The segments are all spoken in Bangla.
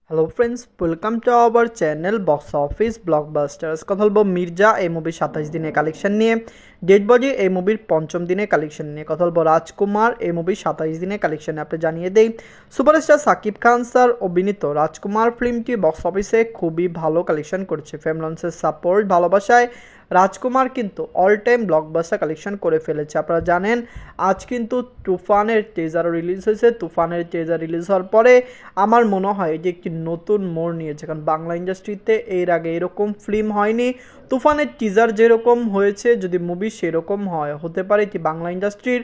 Hello friends, welcome to our channel box office blockbusters. কথা বলবো মির্জা এই মুভির 27 দিনের কালেকশন নিয়ে, ডেড বডি এই মুভির 5ম দিনের কালেকশন নিয়ে, কথা বলবো রাজকুমার এই মুভির 27 দিনের কালেকশন আপনি জানিয়ে দেই। সুপারস্টার সাকিব খান স্যার অভিনীত রাজকুমার ফিল্মটি বক্স অফিসে খুবই ভালো কালেকশন করছে। ফ্যামিলির সাপোর্ট ভালোবাসায় রাজকুমার কিন্তু অল টাইম ব্লকবাস্টার কালেকশন করে ফেলেছে। আপনারা জানেন আজ কিন্তু তুফানের টেজার রিলিজ হয়েছে। তুফানের টেজার রিলিজ হওয়ার পরে আমার মনে হয় যে একটি নতুন মোড় নিয়েছে, কারণ বাংলা ইন্ডাস্ট্রিতে এর আগে এরকম ফিল্ম হয়নি। তুফানের টিজার যেরকম হয়েছে, যদি মুভি সেরকম হয়, হতে পারে এটি বাংলা ইন্ডাস্ট্রির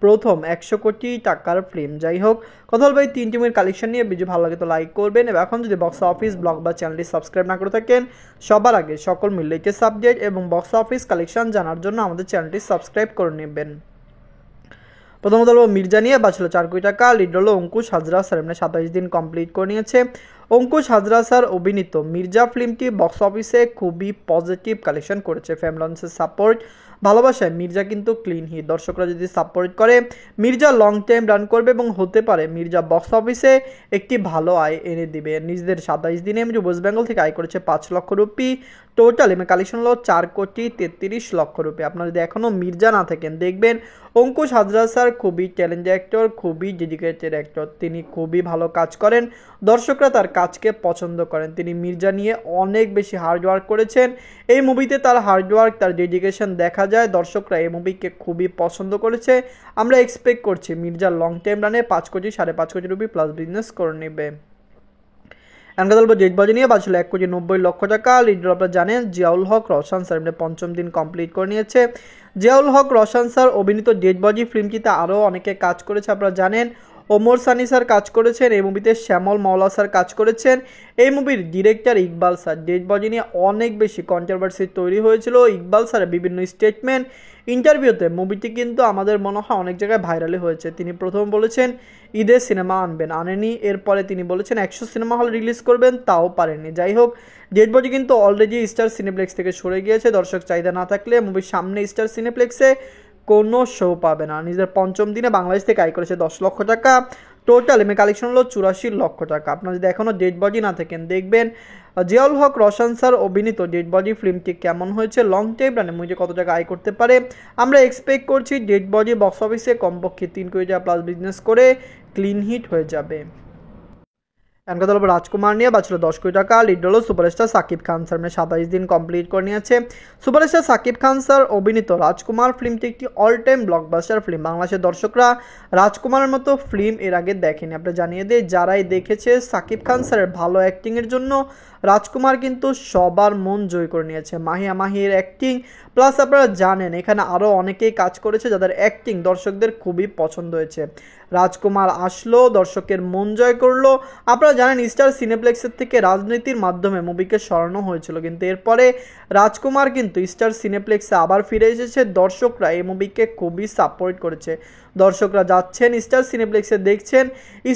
প্রথম 100 কোটি টাকার ফিল্ম। যাই হোক, কথা বলবো এই 3 টিমের কালেকশন নিয়ে। ভিডিও ভালো লাগে তো লাইক করবেন, এবং এখন যদি বক্স অফিস ব্লগ বা চ্যানেলটি সাবস্ক্রাইব না করে থাকেন, সবার আগে সকল লেটেস্ট সাবজেক্ট এবং বক্স অফিস কালেকশন জানার জন্য আমাদের চ্যানেলটি সাবস্ক্রাইব করে নেবেন। প্রথমত হলো মির্জা নিয়ে বাঁচলো 4 কোটি টাকা। লিড হলো অঙ্কুশ হাজরা স্যার, এমনি 27 দিন কমপ্লিট করে নিয়েছে। অঙ্কুশ হাজরা স্যার অভিনীত মির্জা ফিল্মটি বক্স অফিসে খুবই পজিটিভ কালেকশন করেছে। ফ্যামিলির সাপোর্ট ভালোবাসায় মির্জা কিন্তু ক্লিন হিট। দর্শকরা যদি সাপোর্ট করে মির্জা লং টাইম রান করবে, এবং হতে পারে মির্জা বক্স অফিসে একটি ভালো আয় এনে দিবে। নিজেদের 27 দিনে ওয়েস্ট বেঙ্গল থেকে আয় করেছে 5 লক্ষ রুপি। টোটাল কালেকশন হলো 4 কোটি 33 লক্ষ রুপি। আপনারা যদি এখনও মির্জা না থাকেন, দেখবেন অঙ্কুশ হাজরা স্যার খুবই ট্যালেন্টেড অ্যাক্টর, খুবই ডেডিকেটেড অ্যাক্টর। তিনি খুবই ভালো কাজ করেন, দর্শকরা তার কাজকে পছন্দ করেন। তিনি মির্জা নিয়ে অনেক বেশি হার্ড ওয়ার্ক করেছেন। এই মুভিতে তার হার্ড ওয়ার্ক, তার ডেডিকেশন দেখা যায়। দর্শকরা এই মুভিকে খুবই পছন্দ করেছে। আমরা এক্সপেক্ট করছি মির্জা লং টাইম রানে 5 কোটি 5.5 কোটি রুপি প্লাস বিজনেস করে নেবে। এমন বলবো ডেড বডি নিয়ে বাঁচলো 1 কোটি 90 লক্ষ টাকা। লিডার আপনারা জানেন জিয়াউল হক রওশন স্যার, 5ম দিন কমপ্লিট করে নিয়েছে। জিয়াউল হক রওশন স্যার অভিনীত ডেড বডি ফিল্মটিতে আরও অনেকে কাজ করেছে। আপনারা জানেন ওমর সানি স্যার কাজ করেছেন এই মুভিতে, শ্যামল মাওলা স্যার কাজ করেছেন। এই মুভির director Iqbal sir. Dead body নিয়ে অনেক বেশি কন্ট্রোভার্সি তৈরি হয়েছিল। ইকবাল স্যারের বিভিন্ন স্টেটমেন্ট, ইন্টারভিউতে মুভিটি কিন্তু আমাদের মনে হয় অনেক জায়গায় ভাইরালি হয়েছে। তিনি প্রথম বলেছেন ঈদে সিনেমা আনেনি, এরপরে তিনি বলেছেন 100 সিনেমা হল রিলিজ করবেন, তাও পারেননি। যাই হোক, ডেড বডি কিন্তু অলরেডি স্টার সিনেপ্লেক্স থেকে সরে গিয়েছে। দর্শক চাহিদা না থাকলে মুভির সামনে স্টার সিনেপ্লেক্সে কোনো শো পাবে না। নিজের 5ম দিনে বাংলাদেশ থেকে আয় করেছে 10 লক্ষ টাকা। টোটাল কালেকশন হলো 84 লক্ষ টাকা। আপনারা যদি এখনও ডেড বডি না থাকেন, দেখবেন জিয়াউল হক রওশন স্যার অভিনীত ডেড বডি ফিল্মটি কেমন হয়েছে, লং টাইম রানে মুভিটি কত টাকা আয় করতে পারে। আমরা এক্সপেক্ট করছি ডেড বডি বক্স অফিসে কমপক্ষে 3 কোটি টাকা প্লাস বিজনেস করে ক্লিন হিট হয়ে যাবে। এখন কথা বলবো রাজকুমার নিয়ে বাঁচলো 10 কোটি টাকা। লিড হলো সুপারস্টার সাকিব খান স্যার, 27 দিন কমপ্লিট করে নিয়েছে। সুপারস্টার সাকিব খান স্যার অভিনীত রাজকুমার ফিল্মটি একটি অল টাইম ব্লকবাস্টার ফিল্ম। বাংলাদেশের দর্শকরা রাজকুমারের মতো ফিল্ম এর আগে দেখেনি। আপনি জানিয়ে দিই, যারাই দেখেছে সাকিব খান স্যারের ভালো অ্যাক্টিংয়ের জন্য রাজকুমার কিন্তু সবার মন জয় করে নিয়েছে। মাহিয়া মাহির অ্যাক্টিং প্লাস আপনারা জানেন এখানে আরও অনেকেই কাজ করেছে যাদের অ্যাক্টিং দর্শকদের খুবই পছন্দ হয়েছে। রাজকুমার আসলো, দর্শকের মন জয় করলো। আপনারা জানেন স্টার সিনেপ্লেক্সের থেকে রাজনীতির মাধ্যমে মুভিকে সরানো হয়েছিল, কিন্তু এরপরে রাজকুমার কিন্তু স্টার সিনেপ্লেক্সে আবার ফিরে এসেছে। দর্শকরা এই মুভিকে খুবই সাপোর্ট করেছে। দর্শকরা যাচ্ছেন স্টার সিনেপ্লেক্সে, দেখছেন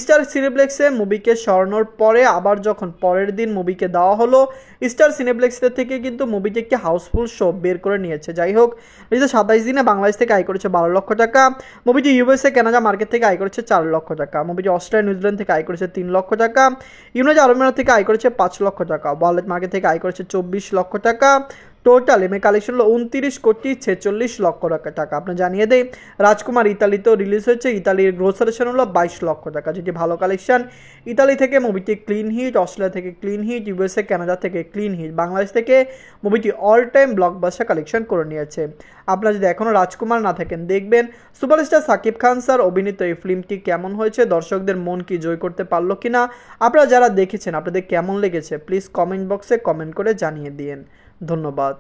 স্টার সিনেপ্লেক্সে মুভিকে সরানোর পরে আবার যখন পরের দিন মুভিকে দেওয়া হলো, স্টার সিনেপ্লেক্সের থেকে কিন্তু মুভিটি একটি হাউসফুল শো বের করে নিয়েছে। যাই হোক, 27 দিনে বাংলাদেশ থেকে আয় করেছে 12 লক্ষ টাকা। মুভিটি ইউএসএ কানাডা মার্কেট থেকে আয় করেছে 4 লক্ষ টাকা। মুভিটি অস্ট্রেলিয়া নিউজিল্যান্ড থেকে আয় করেছে 3 লক্ষ টাকা। ইউনাইটেড আরব আমিরাত থেকে আয় করেছে 5 লক্ষ টাকা। ওয়ার্ল্ড মার্কেট থেকে আয় করেছে 24 লক্ষ টাকা। টোটাল কালেকশন হলো 29 কোটি 46 লক্ষ টাকা। আপনি জানিয়ে দেয় রাজকুমার ইতালিতেও রিলিজ হয়েছে। ইতালির গ্রোস কালেকশন হলো 22 লক্ষ টাকা, যেটি ভালো কালেকশন। ইতালি থেকে মুভিটি ক্লিন হিট, অস্ট্রেলিয়া থেকে ক্লিন হিট, ইউএসএ কানাডা থেকে ক্লিন হিট, বাংলাদেশ থেকে মুভিটি অল টাইম ব্লকবাস্টার কালেকশন করে নিয়েছে। আপনারা যদি এখনও রাজকুমার না থাকেন, দেখবেন সুপারস্টার সাকিব খান স্যার অভিনীত এই ফিল্মটি কেমন হয়েছে, দর্শকদের মন কি জয় করতে পারলো কিনা। আপনারা যারা দেখেছেন আপনাদের কেমন লেগেছে প্লিজ কমেন্ট বক্সে কমেন্ট করে জানিয়ে দিন। ধন্যবাদ।